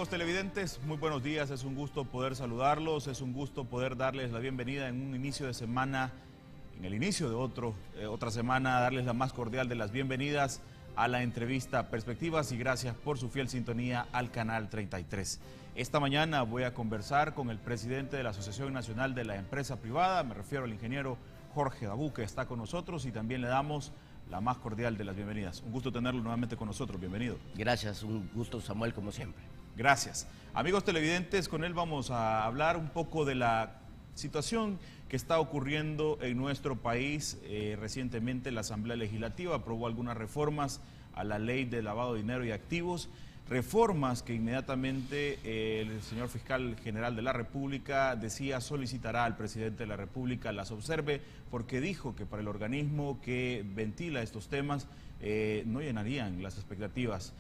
Amigos televidentes, muy buenos días, es un gusto poder saludarlos, es un gusto poder darles la bienvenida en un inicio de semana, en el inicio de otra semana, darles la más cordial de las bienvenidas a la entrevista Perspectivas y gracias por su fiel sintonía al Canal 33. Esta mañana voy a conversar con el presidente de la Asociación Nacional de la Empresa Privada, me refiero al ingeniero Jorge Dabú, que está con nosotros y también le damos la más cordial de las bienvenidas. Un gusto tenerlo nuevamente con nosotros, bienvenido. Gracias, un gusto, Samuel, como siempre. Gracias. Amigos televidentes, con él vamos a hablar un poco de la situación que está ocurriendo en nuestro país. Recientemente la Asamblea Legislativa aprobó algunas reformas a la ley de lavado de dinero y activos, reformas que inmediatamente el señor fiscal general de la República decía solicitará al presidente de la República las observe, porque dijo que para el organismo que ventila estos temas no llenarían las expectativas.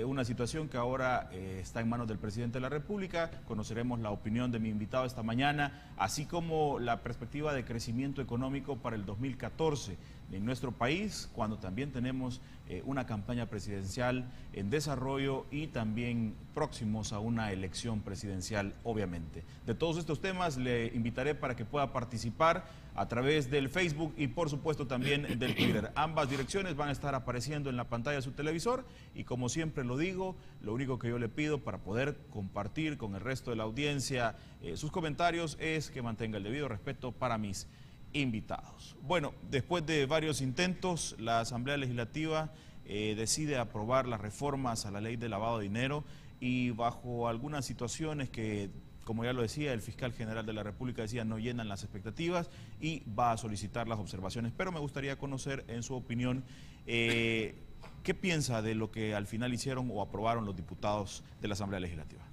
Una situación que ahora está en manos del presidente de la República. Conoceremos la opinión de mi invitado esta mañana, así como la perspectiva de crecimiento económico para el 2014 en nuestro país, cuando también tenemos una campaña presidencial en desarrollo y también próximos a una elección presidencial, obviamente. De todos estos temas le invitaré para que pueda participar a través del Facebook y por supuesto también del Twitter. Ambas direcciones van a estar apareciendo en la pantalla de su televisor y como siempre lo digo, lo único que yo le pido para poder compartir con el resto de la audiencia sus comentarios es que mantenga el debido respeto para mis invitados. Bueno, después de varios intentos, la Asamblea Legislativa decide aprobar las reformas a la ley de lavado de dinero y bajo algunas situaciones que, como ya lo decía, el fiscal general de la República decía no llenan las expectativas y va a solicitar las observaciones. Pero me gustaría conocer, en su opinión, ¿qué piensa de lo que al final hicieron o aprobaron los diputados de la Asamblea Legislativa?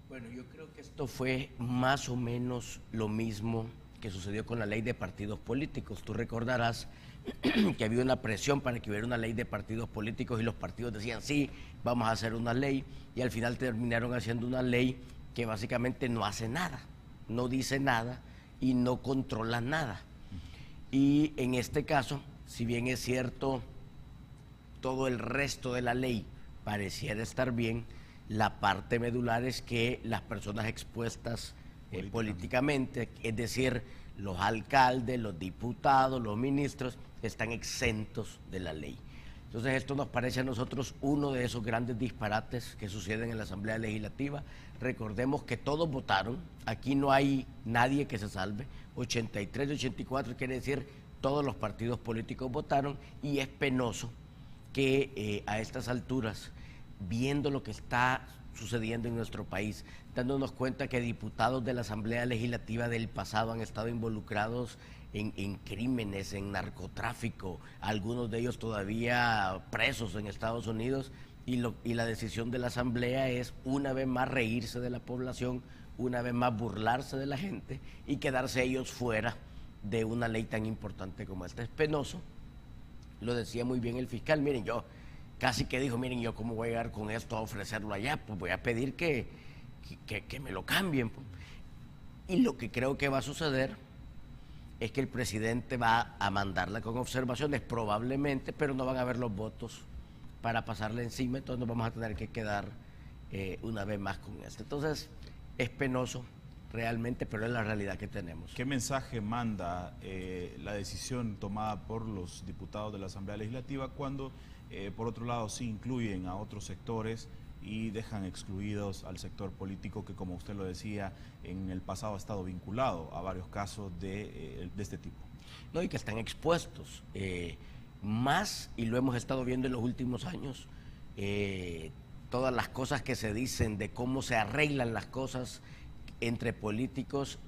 Bueno, yo creo que esto fue más o menos lo mismo que sucedió con la ley de partidos políticos. Tú recordarás que había una presión para que hubiera una ley de partidos políticos y los partidos decían sí, vamos a hacer una ley y al final terminaron haciendo una ley que básicamente no hace nada, no dice nada y no controla nada. Y en este caso, si bien es cierto, todo el resto de la ley pareciera estar bien, la parte medular es que las personas expuestas políticamente, es decir, los alcaldes, los diputados, los ministros, están exentos de la ley. Entonces esto nos parece a nosotros uno de esos grandes disparates que suceden en la Asamblea Legislativa. Recordemos que todos votaron, aquí no hay nadie que se salve, 83 de 84 quiere decir todos los partidos políticos votaron y es penoso que a estas alturas, viendo lo que está sucediendo en nuestro país, dándonos cuenta que diputados de la Asamblea Legislativa del pasado han estado involucrados en crímenes, en narcotráfico, algunos de ellos todavía presos en Estados Unidos, y la decisión de la Asamblea es una vez más reírse de la población, una vez más burlarse de la gente y quedarse ellos fuera de una ley tan importante como esta. Es penoso, lo decía muy bien el fiscal, miren, yo casi que dijo, miren, yo cómo voy a llegar con esto a ofrecerlo allá, pues voy a pedir que me lo cambien. Pues. Y lo que creo que va a suceder es que el presidente va a mandarla con observaciones probablemente, pero no van a haber los votos para pasarle encima, entonces nos vamos a tener que quedar una vez más con esto. Entonces es penoso realmente, pero es la realidad que tenemos. ¿Qué mensaje manda la decisión tomada por los diputados de la Asamblea Legislativa cuando por otro lado sí incluyen a otros sectores y dejan excluidos al sector político que, como usted lo decía, en el pasado ha estado vinculado a varios casos de este tipo? No, y que están expuestos más, y lo hemos estado viendo en los últimos años, todas las cosas que se dicen de cómo se arreglan las cosas entre políticos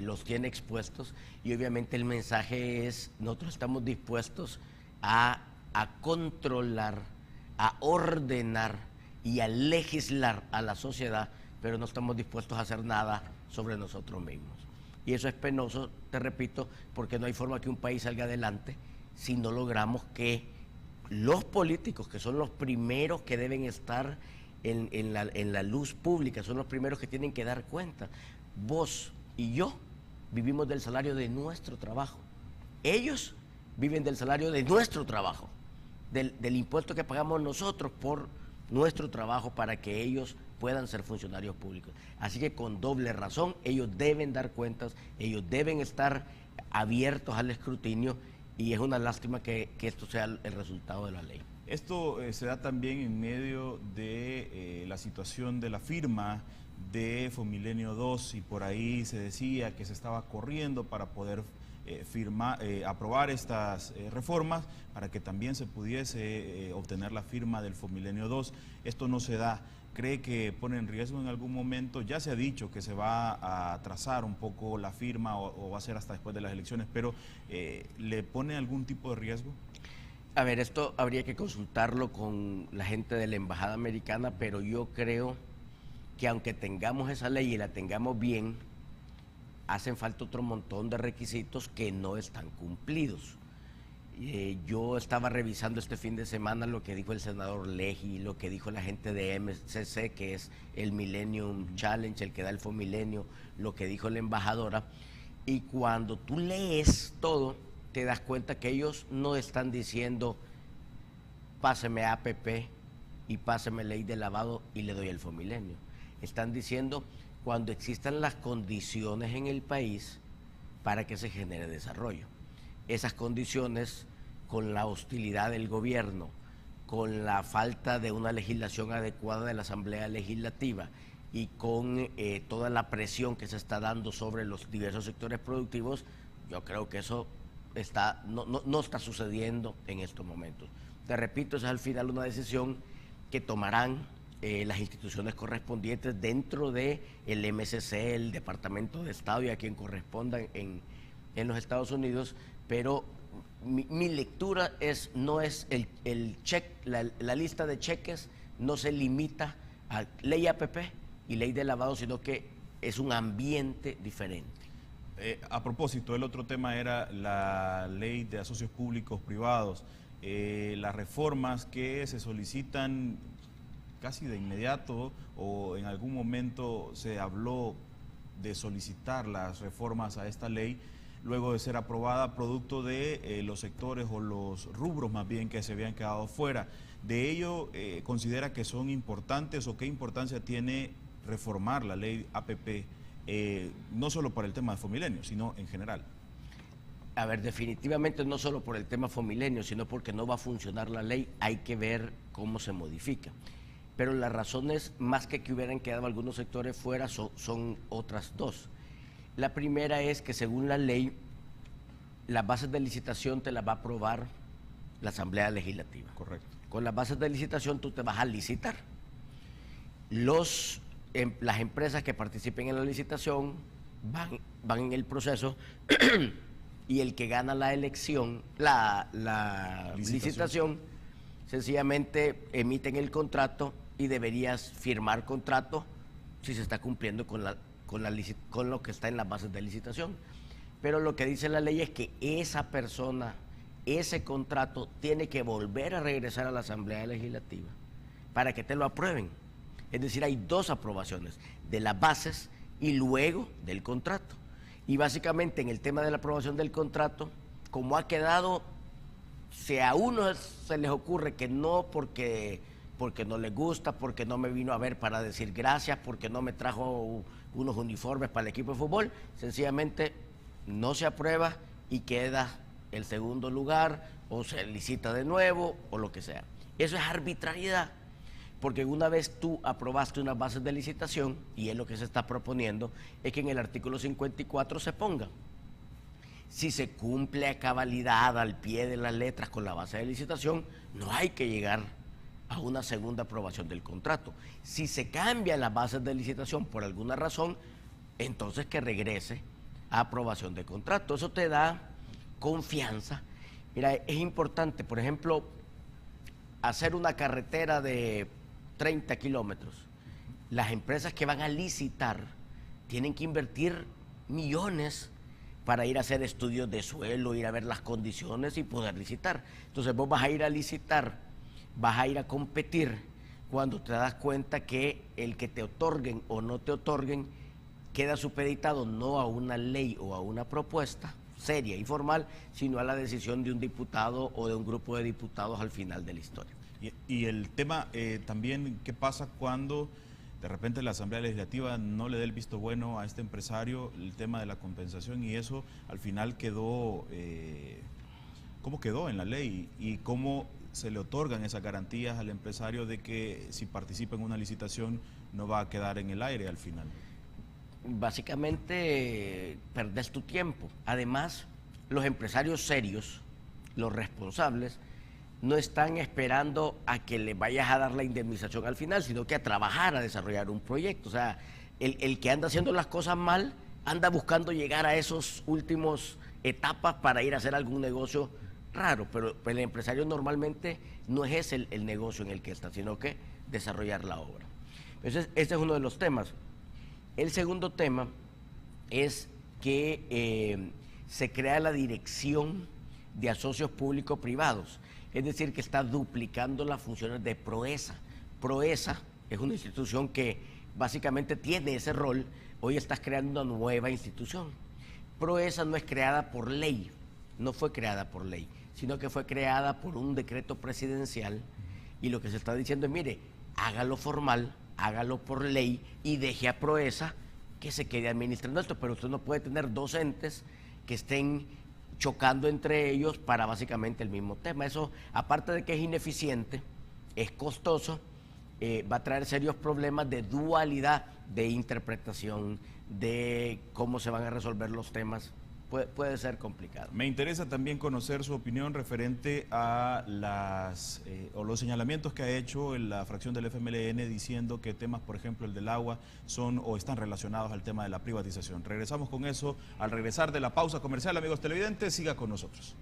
los tiene expuestos, y obviamente el mensaje es, nosotros estamos dispuestos a controlar, a ordenar y a legislar a la sociedad, pero no estamos dispuestos a hacer nada sobre nosotros mismos. Y eso es penoso, te repito, porque no hay forma que un país salga adelante si no logramos que los políticos, que son los primeros que deben estar en la luz pública, son los primeros que tienen que dar cuenta. Vos y yo vivimos del salario de nuestro trabajo. Ellos viven del salario de nuestro trabajo, del impuesto que pagamos nosotros por nuestro trabajo para que ellos puedan ser funcionarios públicos. Así que con doble razón, ellos deben dar cuentas, ellos deben estar abiertos al escrutinio, y es una lástima que esto sea el resultado de la ley. Esto se da también en medio de la situación de la firma de Fomilenio 2, y por ahí se decía que se estaba corriendo para poder aprobar estas reformas para que también se pudiese obtener la firma del Fomilenio 2. Esto no se da. ¿Cree que pone en riesgo en algún momento? Ya se ha dicho que se va a atrasar un poco la firma o va a ser hasta después de las elecciones, pero ¿le pone algún tipo de riesgo? A ver, esto habría que consultarlo con la gente de la Embajada Americana, pero yo creo que aunque tengamos esa ley y la tengamos bien, hacen falta otro montón de requisitos que no están cumplidos. Yo estaba revisando este fin de semana lo que dijo el senador Leahy, lo que dijo la gente de MCC, que es el Millennium Challenge, el que da el Fomilenio, lo que dijo la embajadora, y cuando tú lees todo, te das cuenta que ellos no están diciendo páseme APP y páseme ley de lavado y le doy el Fomilenio. Están diciendo cuando existan las condiciones en el país para que se genere desarrollo. Esas condiciones, con la hostilidad del gobierno, con la falta de una legislación adecuada de la Asamblea Legislativa y con toda la presión que se está dando sobre los diversos sectores productivos, yo creo que eso no está sucediendo en estos momentos. Te repito, esa es al final una decisión que tomarán las instituciones correspondientes dentro del MCC, el Departamento de Estado y a quien corresponda en los Estados Unidos, pero mi lectura no es la lista de cheques no se limita a ley APP y ley de lavado, sino que es un ambiente diferente. A propósito, el otro tema era la ley de asocios públicos privados, las reformas que se solicitan casi de inmediato, o en algún momento se habló de solicitar las reformas a esta ley luego de ser aprobada, producto de los sectores o los rubros más bien que se habían quedado fuera. ¿De ello considera que son importantes o qué importancia tiene reformar la ley APP, no solo para el tema de Fomilenio, sino en general? A ver, definitivamente no solo por el tema Fomilenio, sino porque no va a funcionar la ley, hay que ver cómo se modifica. Pero las razones, más que hubieran quedado algunos sectores fuera, son otras dos. La primera es que según la ley, las bases de licitación te las va a aprobar la Asamblea Legislativa. Correcto. Con las bases de licitación tú te vas a licitar. Las empresas que participen en la licitación van en el proceso y el que gana la elección, la licitación, sencillamente emiten el contrato y deberías firmar contrato si se está cumpliendo con lo que está en las bases de licitación. Pero lo que dice la ley es que esa persona, ese contrato, tiene que volver a regresar a la Asamblea Legislativa para que te lo aprueben. Es decir, hay dos aprobaciones, de las bases y luego del contrato. Y básicamente en el tema de la aprobación del contrato, como ha quedado, si a uno se les ocurre que no porque no les gusta, porque no me vino a ver para decir gracias, porque no me trajo unos uniformes para el equipo de fútbol, sencillamente no se aprueba y queda el segundo lugar, o se licita de nuevo, o lo que sea. Eso es arbitrariedad, porque una vez tú aprobaste unas bases de licitación, y es lo que se está proponiendo, es que en el artículo 54 se ponga: si se cumple a cabalidad, al pie de las letras, con la base de licitación, no hay que llegar a una segunda aprobación del contrato. Si se cambian las bases de licitación por alguna razón, entonces que regrese a aprobación de contrato. Eso te da confianza. Mira, es importante, por ejemplo, hacer una carretera de 30 kilómetros. Las empresas que van a licitar tienen que invertir millones para ir a hacer estudios de suelo, ir a ver las condiciones y poder licitar. Entonces vos vas a ir a licitar, vas a ir a competir cuando te das cuenta que el que te otorguen o no te otorguen queda supeditado no a una ley o a una propuesta seria y formal, sino a la decisión de un diputado o de un grupo de diputados al final de la historia. Y el tema también, ¿qué pasa cuando de repente la Asamblea Legislativa no le dé el visto bueno a este empresario el tema de la compensación, y eso al final quedó, ¿cómo quedó en la ley? Y cómo se le otorgan esas garantías al empresario de que si participa en una licitación no va a quedar en el aire al final. Básicamente perdés tu tiempo. Además, los empresarios serios, los responsables, no están esperando a que le vayas a dar la indemnización al final, sino que a trabajar, a desarrollar un proyecto. O sea, el que anda haciendo las cosas mal, anda buscando llegar a esos últimos etapas para ir a hacer algún negocio raro, pero el empresario normalmente no es ese el negocio en el que está, sino que desarrollar la obra. Entonces, ese es uno de los temas. El segundo tema es que se crea la Dirección de Asocios Público-Privados, es decir, que está duplicando las funciones de Proesa. Proesa es una institución que básicamente tiene ese rol. Hoy estás creando una nueva institución. Proesa no es creada por ley, no fue creada por ley, sino que fue creada por un decreto presidencial, y lo que se está diciendo es, mire, hágalo formal, hágalo por ley y deje a Proesa que se quede administrando esto, pero usted no puede tener dos entes que estén chocando entre ellos para básicamente el mismo tema. Eso, aparte de que es ineficiente, es costoso, va a traer serios problemas de dualidad de interpretación, de cómo se van a resolver los temas. Puede ser complicado. Me interesa también conocer su opinión referente a los señalamientos que ha hecho en la fracción del FMLN, diciendo que temas, por ejemplo, el del agua, son o están relacionados al tema de la privatización. Regresamos con eso al regresar de la pausa comercial. Amigos televidentes, siga con nosotros.